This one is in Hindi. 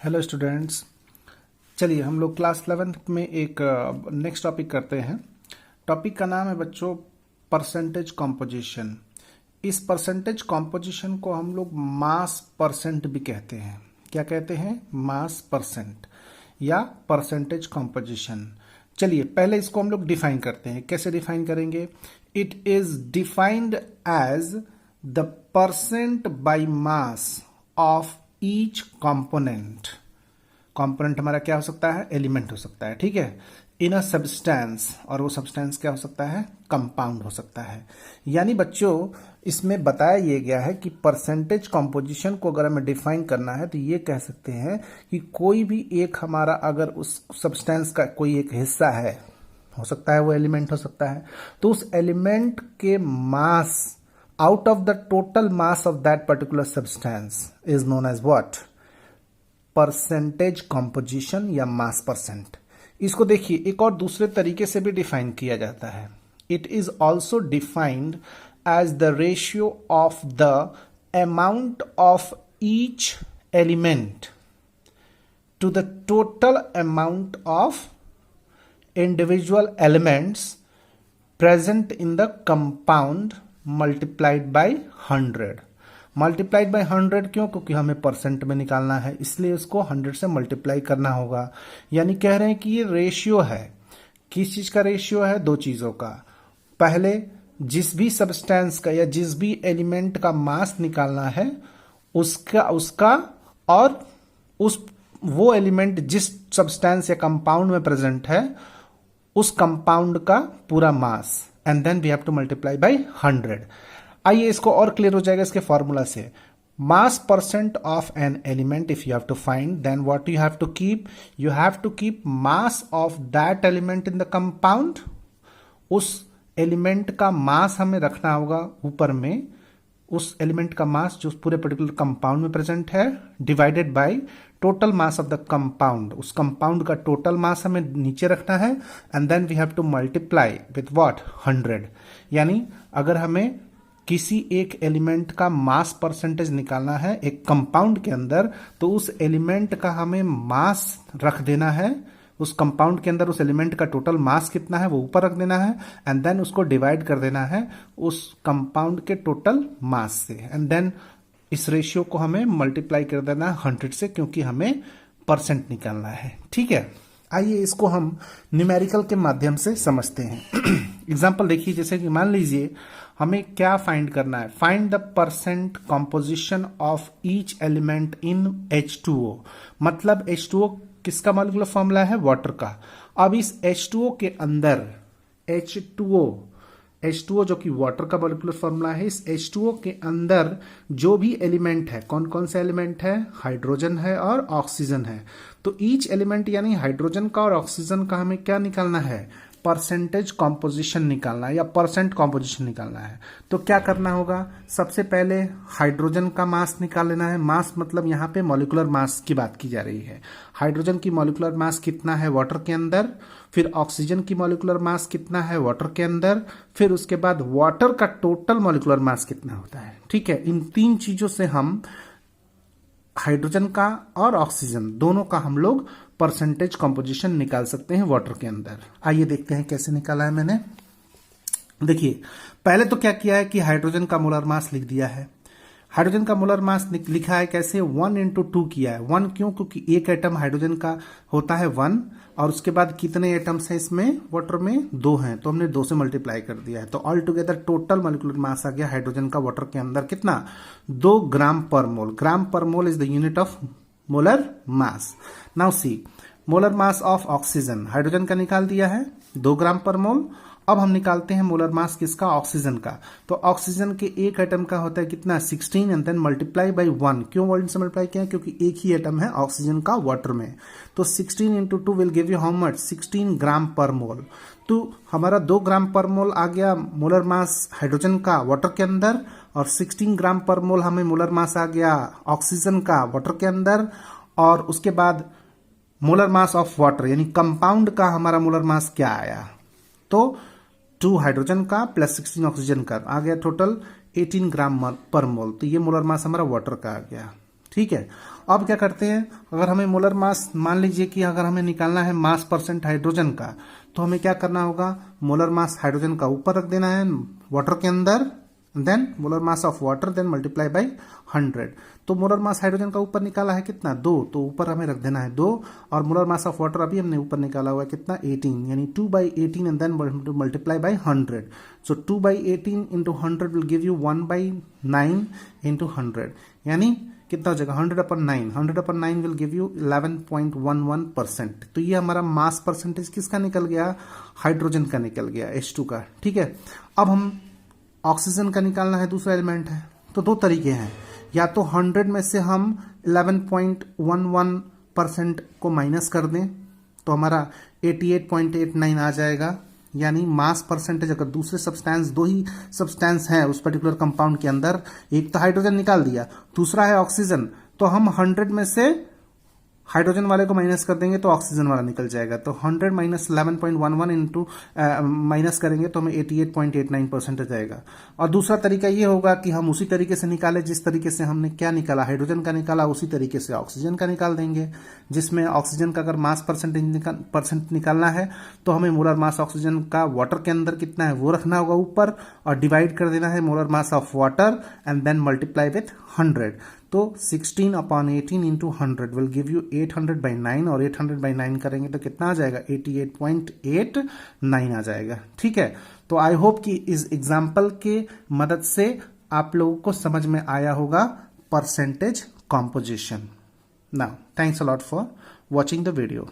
Hello students. चलिए हम लोग क्लास 11th में एक नेक्स्ट टॉपिक करते हैं। टॉपिक का नाम है बच्चों परसेंटेज कॉम्पोजिशन। इस परसेंटेज कॉम्पोजिशन को हम लोग मास परसेंट भी कहते हैं। क्या कहते हैं? मास परसेंट या परसेंटेज कॉम्पोजिशन। चलिए पहले इसको हम लोग डिफाइन करते हैं। कैसे डिफाइन करेंगे? It is defined as the percent by mass of each component. Component हमारा क्या हो सकता है? एलिमेंट हो सकता है, ठीक है, इन अ सब्सटेंस। और वो सब्सटेंस क्या हो सकता है? कंपाउंड हो सकता है। यानी बच्चों इसमें बताया ये गया है कि परसेंटेज कंपोजिशन को अगर हमें डिफाइन करना है तो ये कह सकते हैं कि कोई भी एक हमारा अगर उस सब्सटेंस का कोई एक हिस्सा है, हो सकता है वो एलिमेंट हो सकता है, तो उस एलिमेंट के मास out of the total mass of that particular substance is known as what? Percentage composition या मास परसेंट। इसको देखिए एक और दूसरे तरीके से भी डिफाइन किया जाता है। It is also defined as the ratio of the amount of each element to the total amount of individual elements present in the compound multiplied by 100। Multiplied by 100 क्यों? क्योंकि हमें परसेंट में निकालना है, इसलिए इसको 100 से मल्टीप्लाई करना होगा। यानी कह रहे हैं कि ये रेशियो है। किस चीज का रेशियो है? दो चीजों का। पहले जिस भी सब्सटेंस का या जिस भी एलिमेंट का मास निकालना है उसका और उस वो एलिमेंट जिस सब्सटेंस या कंपाउंड में प्रेजेंट है उस कंपाउंड का पूरा mass, and then we have to multiply by 100। आइए इसको और क्लियर हो जाएगा इसके फॉर्मूला से। Mass percent of an element if you have to find, then what you have to keep? You have to keep mass of that element in the compound. उस एलिमेंट का मास हमें रखना होगा ऊपर में, उस एलिमेंट का मास जो पूरे पर्टिकुलर कंपाउंड में प्रेजेंट है, divided by total mass of the compound. उस कंपाउंड का टोटल मास हमें नीचे रखना है, and then we have to multiply with what? 100। यानी अगर हमें किसी एक एलिमेंट का मास परसेंटेज निकालना है एक कंपाउंड के अंदर, तो उस एलिमेंट का हमें मास रख देना है। उस कंपाउंड के अंदर उस एलिमेंट का टोटल मास कितना है वो ऊपर रख देना है, एंड देन उसको डिवाइड कर देना है उस कंपाउंड के टोटल मास से, एंड देन इस रेशियो को हमें मल्टीप्लाई कर देना है 100 से, क्योंकि हमें परसेंट निकालना है। ठीक है, आइए इसको हम न्यूमेरिकल के माध्यम से समझते हैं। एग्जाम्पल देखिए, जैसे कि मान लीजिए हमें क्या फाइंड करना है? Find the percent composition of each element in H2O। मतलब H2O किसका मॉलिक्यूलर फॉर्मूला है? वाटर का। अब इस H2O के अंदर H2O जो कि वाटर का मॉलिक्यूलर फॉर्मूला है, इस H2O के अंदर जो भी एलिमेंट है, कौन कौन से एलिमेंट है? हाइड्रोजन है और ऑक्सीजन है। तो ईच एलिमेंट यानी हाइड्रोजन का और ऑक्सीजन का हमें क्या निकालना है? परसेंटेज कॉम्पोजिशन निकालना है या परसेंट कॉम्पोजिशन निकालना है। तो क्या करना होगा? सबसे पहले हाइड्रोजन का मास निकाल लेना है। मास मतलब यहाँ पे मॉलिक्यूलर मास की बात की जा रही है। हाइड्रोजन की मॉलिक्यूलर मास कितना है वाटर के अंदर, फिर ऑक्सीजन की मॉलिक्यूलर मास कितना है वाटर के अंदर, फिर उसके बाद वाटर का टोटल मॉलिक्यूलर मास कितना होता है। ठीक है, इन तीन चीजों से हम हाइड्रोजन का और ऑक्सीजन दोनों का हम लोग परसेंटेज कंपोजिशन निकाल सकते हैं वाटर के अंदर। आइए देखते हैं कैसे निकाला है मैंने। देखिए पहले तो क्या किया है कि हाइड्रोजन का मोलर मास लिख दिया है। हाइड्रोजन का मोलर मास लिखा है कैसे? 1 × 2 किया है। 1 क्यों? क्योंकि एक एटम हाइड्रोजन का होता है 1, और उसके बाद कितने एटम्स हैं इसमें? वाटर में 2 हैं, तो हमने 2 से मल्टीप्लाई कर दिया है। तो all together total molecular mass आ गया हाइड्रोजन का वाटर के अंदर कितना? 2 ग्राम per mole. Gram per mole is the unit of molar mass. Now see molar mass of oxygen, hydrogen का निकाल दिया है 2 ग्राम पर मोल। अब हम निकालते हैं मोलर मास किसका? ऑक्सीजन का। तो ऑक्सीजन के एक एटम का होता है कितना? 16, एंड देन मल्टीप्लाई बाय 1। क्यों 1 से मल्टीप्लाई किया? क्योंकि एक ही एटम है ऑक्सीजन का वाटर में। तो 16 × 2 will give you how much? 16 gram per मोल। तो हमारा 2 ग्राम पर मोल आ गया मोलर मास हाइड्रोजन का वाटर के अंदर, और 16 ग्राम पर मोल हमें मोलर मास आ गया ऑक्सीजन का वाटर के अंदर। और उसके बाद मोलर मास ऑफ वाटर यानी कंपाउंड का हमारा मोलर मास क्या आया? तो 2 हाइड्रोजन का प्लस 16 ऑक्सीजन का आ गया टोटल 18 ग्राम पर मोल। तो ये मोलर मास हमारा वाटर का आ गया। ठीक है। अब क्या करते हैं, अगर हमें मोलर मास, मान लीजिए कि अगर हमें निकालना है मास परसेंट हाइड्रोजन का, तो हमें क्या करना होगा, मोलर मास हाइड्रोजन का ऊपर रख देना है वाटर के अंदर, then molar mass of water, then multiply by 100। तो मोलर मास हाइड्रोजन का ऊपर निकाला है कितना, 2, तो ऊपर हमें रख देना है 2, और मोलर मास ऑफ वाटर अभी हमने ऊपर निकाला हुआ है कितना, 18, यानी 2/18 and then multiply by 100। So 2/18 into 100 will give you 1/9 into 100, यानी कितना हो जाएगा, 100/9, 100/9 विल गिव यू 11.11%। तो ये हमारा मास परसेंटेज किसका निकल गया, हाइड्रोजन का निकल गया, H2 का। ठीक है। अब हम ऑक्सीजन का निकालना है, दूसरा एलिमेंट है, तो दो तरीके हैं, या तो 100 में से हम 11.11% को माइनस कर दें तो हमारा 88.89 आ जाएगा, यानी मास परसेंटेज अगर दूसरे सब्सटेंस, दो ही सब्सटेंस हैं उस पर्टिकुलर कंपाउंड के अंदर, एक तो हाइड्रोजन निकाल दिया, दूसरा है ऑक्सीजन, तो हम 100 में से हाइड्रोजन वाले को माइनस कर देंगे तो ऑक्सीजन वाला निकल जाएगा। तो 100 माइनस 11.11 इंटू माइनस करेंगे तो हमें 88.89% आ जाएगा। और दूसरा तरीका ये होगा कि हम उसी तरीके से निकालें जिस तरीके से हमने क्या निकाला, हाइड्रोजन का निकाला, उसी तरीके से ऑक्सीजन का निकाल देंगे, जिसमें ऑक्सीजन का अगर मास परसेंट निकालना है तो हमें मोलर मास ऑक्सीजन का वाटर के अंदर कितना है वो रखना होगा ऊपर, और डिवाइड कर देना है molar mass of water and then multiply with 100। तो 16/18 इंटू 100 विल गिव यू 800/9, और 800/9 करेंगे तो कितना आ जाएगा, 88.89 आ जाएगा। ठीक है। तो आई होप कि इस एग्जाम्पल के मदद से आप लोगों को समझ में आया होगा percentage composition. Now thanks a lot for watching the video.